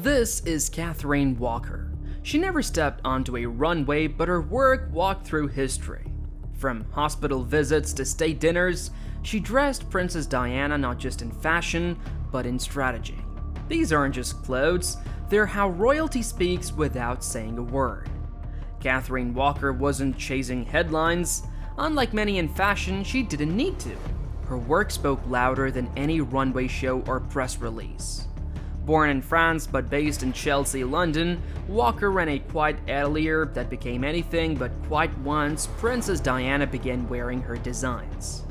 This is Catherine Walker. She never stepped onto a runway, but her work walked through history. From hospital visits to state dinners, she dressed Princess Diana not just in fashion, but in strategy. These aren't just clothes, they're how royalty speaks without saying a word. Catherine Walker wasn't chasing headlines. Unlike many in fashion, she didn't need to. Her work spoke louder than any runway show or press release. Born in France but based in Chelsea, London, Walker ran a quiet atelier that became anything but quiet once Princess Diana began wearing her designs.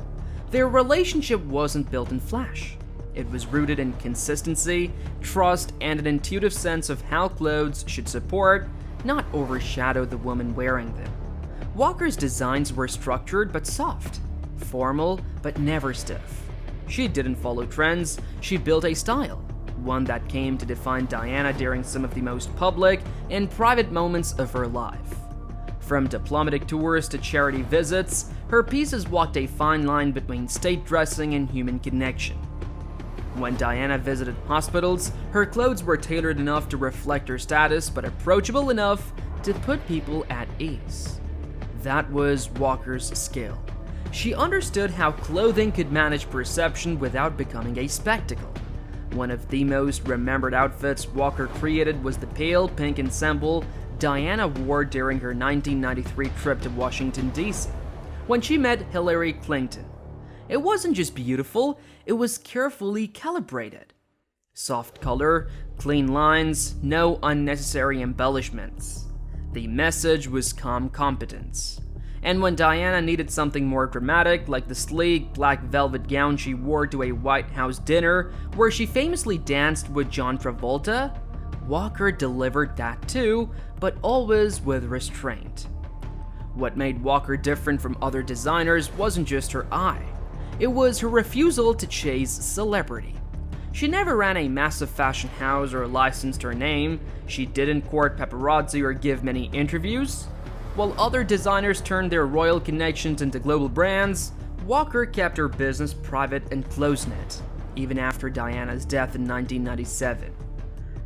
Their relationship wasn't built in flash. It was rooted in consistency, trust, and an intuitive sense of how clothes should support, not overshadow the woman wearing them. Walker's designs were structured but soft, formal but never stiff. She didn't follow trends, she built a style, one that came to define Diana during some of the most public and private moments of her life. From diplomatic tours to charity visits, her pieces walked a fine line between state dressing and human connection. When Diana visited hospitals, her clothes were tailored enough to reflect her status but approachable enough to put people at ease. That was Walker's skill. She understood how clothing could manage perception without becoming a spectacle. One of the most remembered outfits Walker created was the pale pink ensemble Diana wore during her 1993 trip to Washington, D.C., when she met Hillary Clinton. It wasn't just beautiful, it was carefully calibrated. Soft color, clean lines, no unnecessary embellishments. The message was calm competence. And when Diana needed something more dramatic, like the sleek black velvet gown she wore to a White House dinner where she famously danced with John Travolta, Walker delivered that too, but always with restraint. What made Walker different from other designers wasn't just her eye. It was her refusal to chase celebrity. She never ran a massive fashion house or licensed her name. She didn't court paparazzi or give many interviews. While other designers turned their royal connections into global brands, Walker kept her business private and close-knit, even after Diana's death in 1997.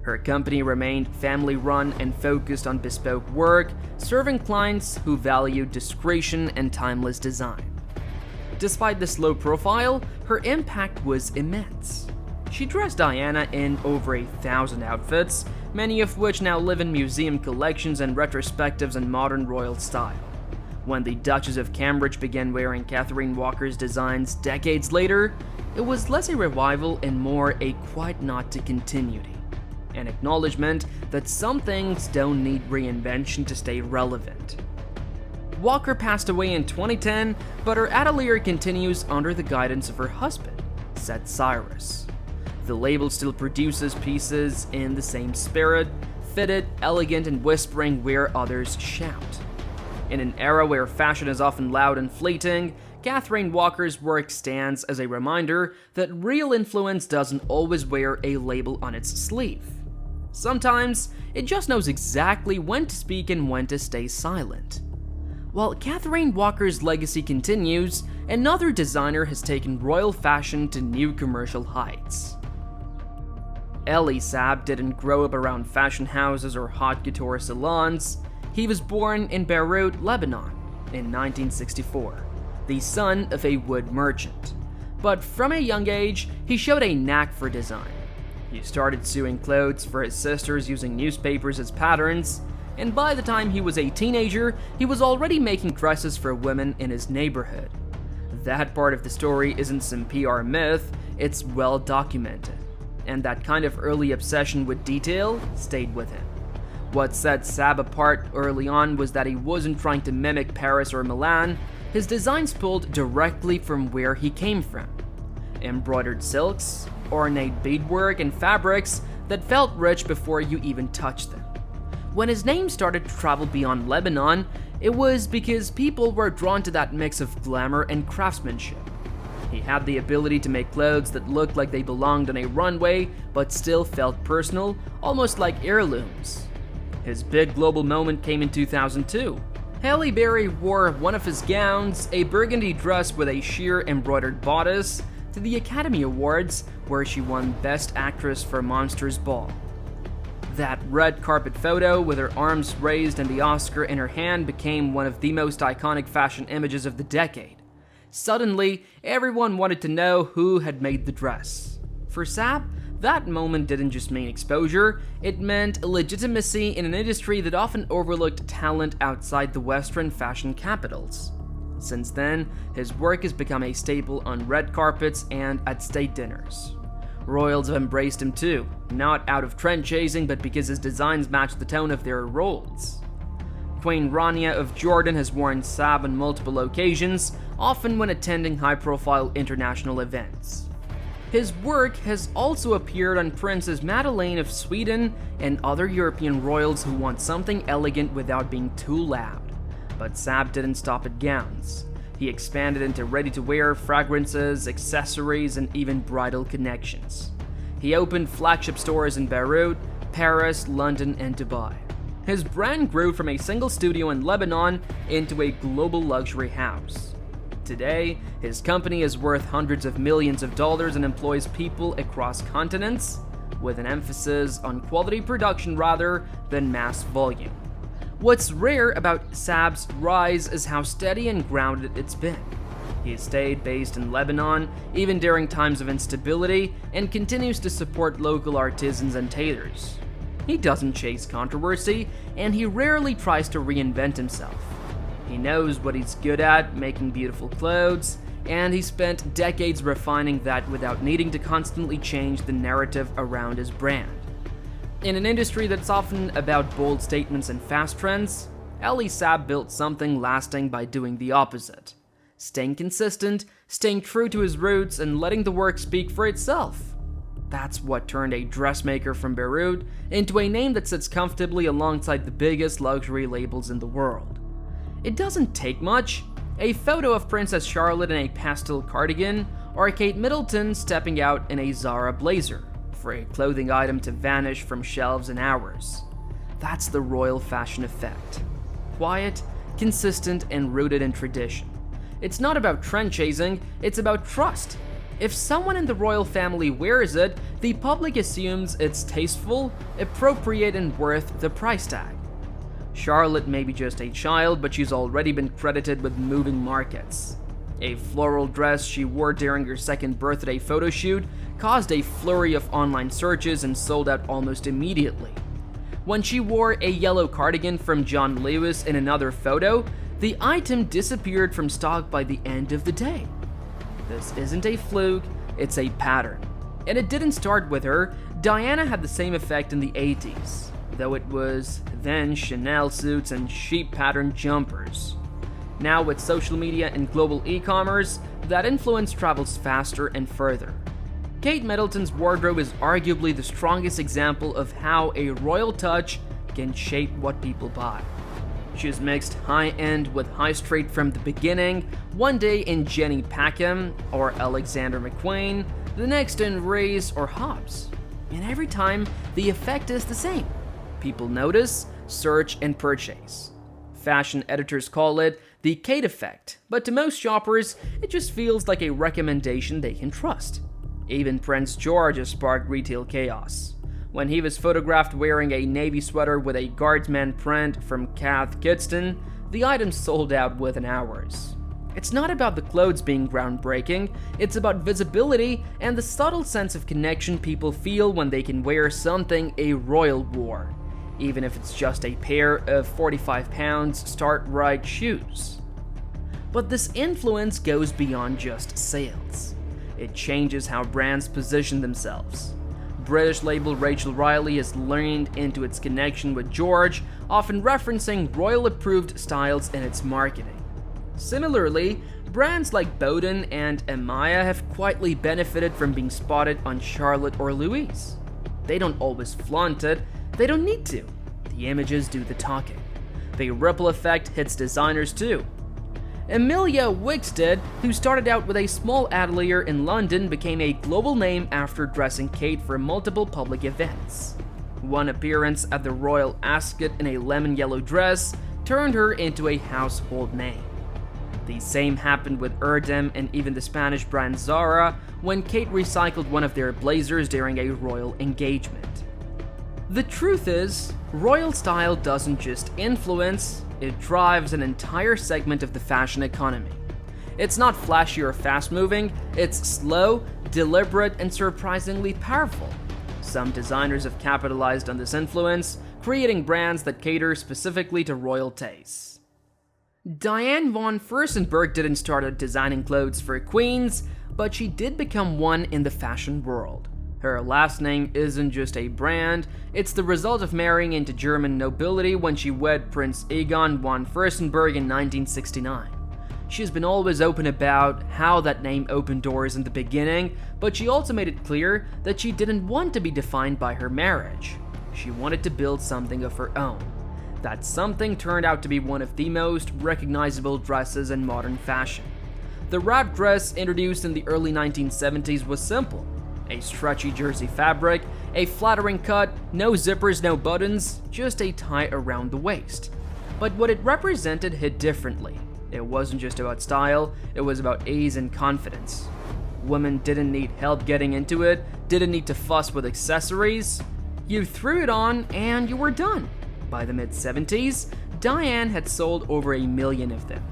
Her company remained family-run and focused on bespoke work, serving clients who valued discretion and timeless design. Despite the slow profile, her impact was immense. She dressed Diana in over 1,000 outfits, many of which now live in museum collections and retrospectives in modern royal style. When the Duchess of Cambridge began wearing Catherine Walker's designs decades later, it was less a revival and more a quiet nod to continuity, an acknowledgement that some things don't need reinvention to stay relevant. Walker passed away in 2010, but her atelier continues under the guidance of her husband, Seth Cyrus. The label still produces pieces in the same spirit, fitted, elegant, and whispering where others shout. In an era where fashion is often loud and fleeting, Catherine Walker's work stands as a reminder that real influence doesn't always wear a label on its sleeve. Sometimes, it just knows exactly when to speak and when to stay silent. While Catherine Walker's legacy continues, another designer has taken royal fashion to new commercial heights. Elie Saab didn't grow up around fashion houses or haute couture salons. He was born in Beirut, Lebanon, in 1964, the son of a wood merchant. But from a young age, he showed a knack for design. He started sewing clothes for his sisters using newspapers as patterns, and by the time he was a teenager, he was already making dresses for women in his neighborhood. That part of the story isn't some PR myth, it's well documented. And that kind of early obsession with detail stayed with him. What set Saab apart early on was that he wasn't trying to mimic Paris or Milan. His designs pulled directly from where he came from. Embroidered silks, ornate beadwork, and fabrics that felt rich before you even touched them. When his name started to travel beyond Lebanon, it was because people were drawn to that mix of glamour and craftsmanship. He had the ability to make clothes that looked like they belonged on a runway, but still felt personal, almost like heirlooms. His big global moment came in 2002. Halle Berry wore one of his gowns, a burgundy dress with a sheer embroidered bodice, to the Academy Awards, where she won Best Actress for Monsters Ball. That red carpet photo with her arms raised and the Oscar in her hand became one of the most iconic fashion images of the decade. Suddenly, everyone wanted to know who had made the dress. For Saab, that moment didn't just mean exposure, it meant legitimacy in an industry that often overlooked talent outside the Western fashion capitals. Since then, his work has become a staple on red carpets and at state dinners. Royals have embraced him too, not out of trend chasing, but because his designs match the tone of their roles. Queen Rania of Jordan has worn Saab on multiple occasions, often when attending high-profile international events. His work has also appeared on Princess Madeleine of Sweden and other European royals who want something elegant without being too loud. But Saab didn't stop at gowns. He expanded into ready-to-wear, fragrances, accessories, and even bridal connections. He opened flagship stores in Beirut, Paris, London, and Dubai. His brand grew from a single studio in Lebanon into a global luxury house. Today, his company is worth hundreds of millions of dollars and employs people across continents, with an emphasis on quality production rather than mass volume. What's rare about Saab's rise is how steady and grounded it's been. He has stayed based in Lebanon, even during times of instability, and continues to support local artisans and tailors. He doesn't chase controversy, and he rarely tries to reinvent himself. He knows what he's good at, making beautiful clothes, and he spent decades refining that without needing to constantly change the narrative around his brand. In an industry that's often about bold statements and fast trends, Elie Saab built something lasting by doing the opposite. Staying consistent, staying true to his roots, and letting the work speak for itself. That's what turned a dressmaker from Beirut into a name that sits comfortably alongside the biggest luxury labels in the world. It doesn't take much. A photo of Princess Charlotte in a pastel cardigan, or Kate Middleton stepping out in a Zara blazer, for a clothing item to vanish from shelves in hours. That's the royal fashion effect. Quiet, consistent, and rooted in tradition. It's not about trend chasing, it's about trust. If someone in the royal family wears it, the public assumes it's tasteful, appropriate, and worth the price tag. Charlotte may be just a child, but she's already been credited with moving markets. A floral dress she wore during her second birthday photo shoot caused a flurry of online searches and sold out almost immediately. When she wore a yellow cardigan from John Lewis in another photo, the item disappeared from stock by the end of the day. This isn't a fluke, it's a pattern. And it didn't start with her. Diana had the same effect in the 80s, though it was then Chanel suits and sheep pattern jumpers. Now with social media and global e-commerce, that influence travels faster and further. Kate Middleton's wardrobe is arguably the strongest example of how a royal touch can shape what people buy. She's mixed high-end with high-street from the beginning, one day in Jenny Packham or Alexander McQueen, the next in Reyes or Hobbs. And every time, the effect is the same. People notice, search, and purchase. Fashion editors call it the Kate effect, but to most shoppers, it just feels like a recommendation they can trust. Even Prince George has sparked retail chaos. When he was photographed wearing a navy sweater with a guardsman print from Cath Kidston, the item sold out within hours. It's not about the clothes being groundbreaking, it's about visibility and the subtle sense of connection people feel when they can wear something a royal wore, even if it's just a pair of 45-pound start-right shoes. But this influence goes beyond just sales. It changes how brands position themselves. British label Rachel Riley has leaned into its connection with George, often referencing royal-approved styles in its marketing. Similarly, brands like Bowden and Amaya have quietly benefited from being spotted on Charlotte or Louise. They don't always flaunt it, they don't need to. The images do the talking. The ripple effect hits designers too. Emilia Wigsted, who started out with a small atelier in London, became a global name after dressing Kate for multiple public events. One appearance at the Royal Ascot in a lemon yellow dress turned her into a household name. The same happened with Erdem and even the Spanish brand Zara when Kate recycled one of their blazers during a royal engagement. The truth is, royal style doesn't just influence, it drives an entire segment of the fashion economy. It's not flashy or fast-moving, it's slow, deliberate, and surprisingly powerful. Some designers have capitalized on this influence, creating brands that cater specifically to royal tastes. Diane von Furstenberg didn't start out designing clothes for queens, but she did become one in the fashion world. Her last name isn't just a brand, it's the result of marrying into German nobility when she wed Prince Egon von Furstenberg in 1969. She's been always open about how that name opened doors in the beginning, but she also made it clear that she didn't want to be defined by her marriage. She wanted to build something of her own. That something turned out to be one of the most recognizable dresses in modern fashion. The wrap dress introduced in the early 1970s was simple. A stretchy jersey fabric, a flattering cut, no zippers, no buttons, just a tie around the waist. But what it represented hit differently. It wasn't just about style, it was about ease and confidence. Women didn't need help getting into it, didn't need to fuss with accessories. You threw it on and you were done. By the mid-70s, Diane had sold over 1 million of them.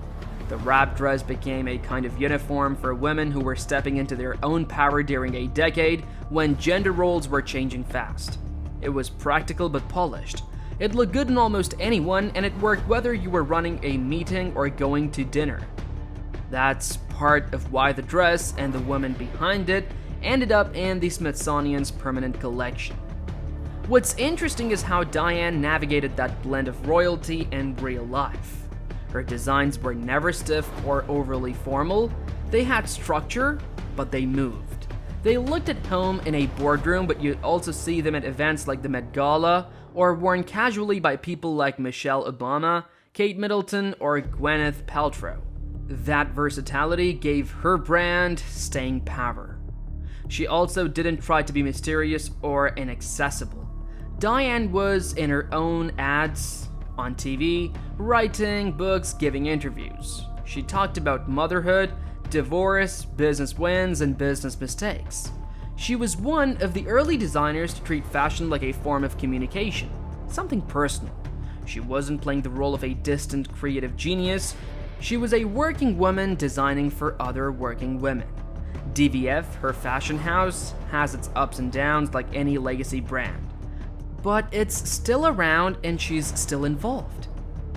The wrap dress became a kind of uniform for women who were stepping into their own power during a decade when gender roles were changing fast. It was practical but polished. It looked good on almost anyone, and it worked whether you were running a meeting or going to dinner. That's part of why the dress and the woman behind it ended up in the Smithsonian's permanent collection. What's interesting is how Diane navigated that blend of royalty and real life. Her designs were never stiff or overly formal. They had structure, but they moved. They looked at home in a boardroom, but you'd also see them at events like the Met Gala, or worn casually by people like Michelle Obama, Kate Middleton, or Gwyneth Paltrow. That versatility gave her brand staying power. She also didn't try to be mysterious or inaccessible. Diane was in her own ads, on TV, writing books, giving interviews. She talked about motherhood, divorce, business wins, and business mistakes. She was one of the early designers to treat fashion like a form of communication, something personal. She wasn't playing the role of a distant creative genius. She was a working woman designing for other working women. DVF, her fashion house, has its ups and downs like any legacy brand. But it's still around and she's still involved.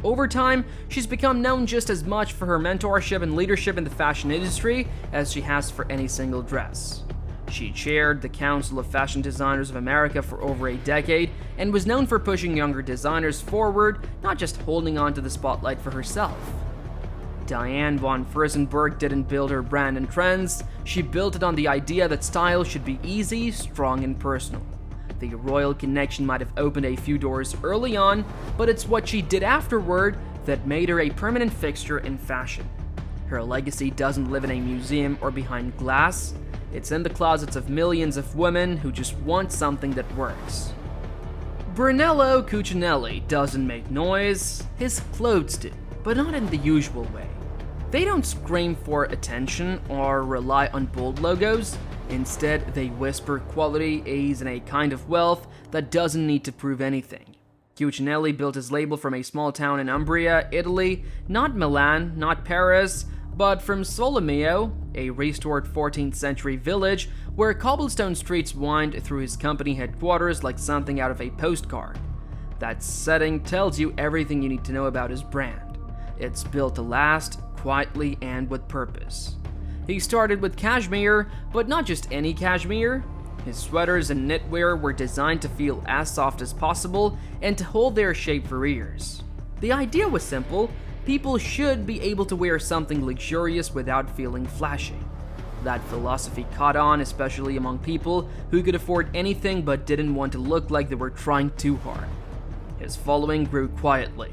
Over time, she's become known just as much for her mentorship and leadership in the fashion industry as she has for any single dress. She chaired the Council of Fashion Designers of America for over a decade and was known for pushing younger designers forward, not just holding on to the spotlight for herself. Diane von Furstenberg didn't build her brand and trends, she built it on the idea that style should be easy, strong, and personal. The royal connection might have opened a few doors early on, but it's what she did afterward that made her a permanent fixture in fashion. Her legacy doesn't live in a museum or behind glass, it's in the closets of millions of women who just want something that works. Brunello Cucinelli doesn't make noise, his clothes do, but not in the usual way. They don't scream for attention or rely on bold logos. Instead, they whisper quality, ease, and a kind of wealth that doesn't need to prove anything. Cucinelli built his label from a small town in Umbria, Italy, not Milan, not Paris, but from Solomeo, a restored 14th century village where cobblestone streets wind through his company headquarters like something out of a postcard. That setting tells you everything you need to know about his brand. It's built to last, quietly and with purpose. He started with cashmere, but not just any cashmere. His sweaters and knitwear were designed to feel as soft as possible and to hold their shape for years. The idea was simple: people should be able to wear something luxurious without feeling flashy. That philosophy caught on, especially among people who could afford anything but didn't want to look like they were trying too hard. His following grew quietly.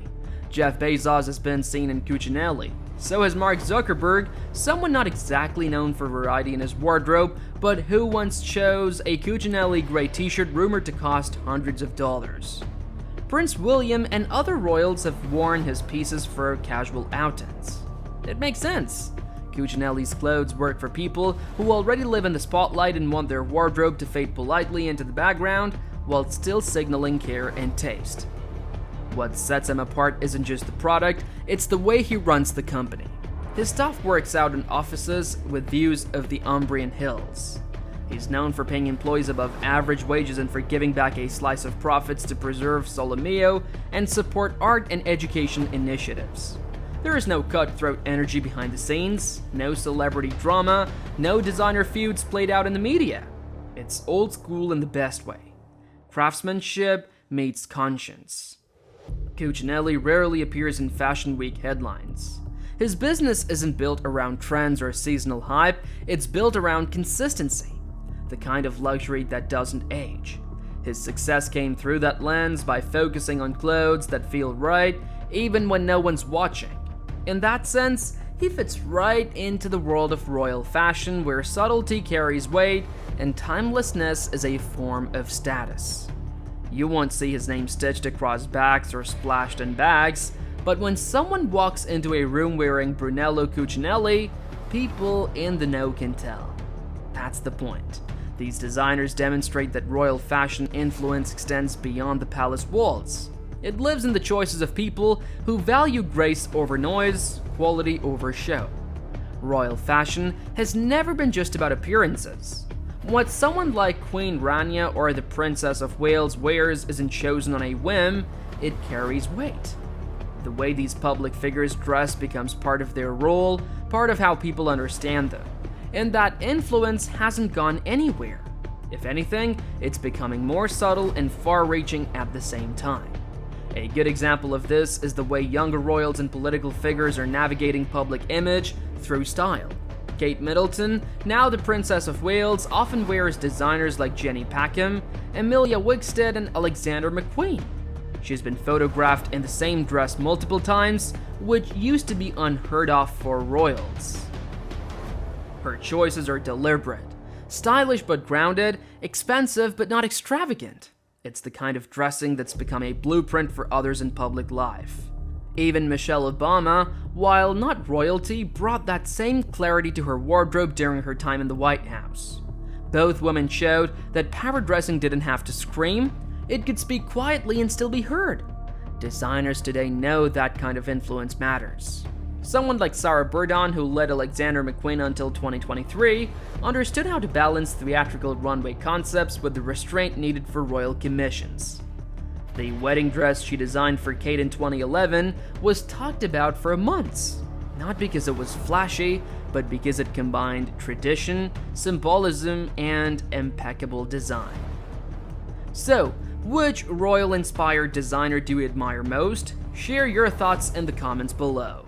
Jeff Bezos has been seen in Cucinelli. So has Mark Zuckerberg, someone not exactly known for variety in his wardrobe, but who once chose a Cucinelli gray t-shirt rumored to cost hundreds of dollars. Prince William and other royals have worn his pieces for casual outings. It makes sense. Cucinelli's clothes work for people who already live in the spotlight and want their wardrobe to fade politely into the background, while still signaling care and taste. What sets him apart isn't just the product, it's the way he runs the company. His staff works out in offices with views of the Umbrian Hills. He's known for paying employees above average wages and for giving back a slice of profits to preserve Solomeo and support art and education initiatives. There is no cutthroat energy behind the scenes, no celebrity drama, no designer feuds played out in the media. It's old school in the best way. Craftsmanship meets conscience. Cucinelli rarely appears in Fashion Week headlines. His business isn't built around trends or seasonal hype, it's built around consistency, the kind of luxury that doesn't age. His success came through that lens by focusing on clothes that feel right, even when no one's watching. In that sense, he fits right into the world of royal fashion where subtlety carries weight and timelessness is a form of status. You won't see his name stitched across backs or splashed in bags, but when someone walks into a room wearing Brunello Cucinelli, people in the know can tell. That's the point. These designers demonstrate that royal fashion influence extends beyond the palace walls. It lives in the choices of people who value grace over noise, quality over show. Royal fashion has never been just about appearances. What someone like Queen Rania or the Princess of Wales wears isn't chosen on a whim, it carries weight. The way these public figures dress becomes part of their role, part of how people understand them. And that influence hasn't gone anywhere. If anything, it's becoming more subtle and far-reaching at the same time. A good example of this is the way younger royals and political figures are navigating public image through style. Kate Middleton, now the Princess of Wales, often wears designers like Jenny Packham, Emilia Wickstead, and Alexander McQueen. She's been photographed in the same dress multiple times, which used to be unheard of for royals. Her choices are deliberate, stylish but grounded, expensive but not extravagant. It's the kind of dressing that's become a blueprint for others in public life. Even Michelle Obama, while not royalty, brought that same clarity to her wardrobe during her time in the White House. Both women showed that power dressing didn't have to scream, it could speak quietly and still be heard. Designers today know that kind of influence matters. Someone like Sarah Burdon, who led Alexander McQueen until 2023, understood how to balance theatrical runway concepts with the restraint needed for royal commissions. The wedding dress she designed for Kate in 2011 was talked about for months, not because it was flashy, but because it combined tradition, symbolism, and impeccable design. So, which royal-inspired designer do you admire most? Share your thoughts in the comments below.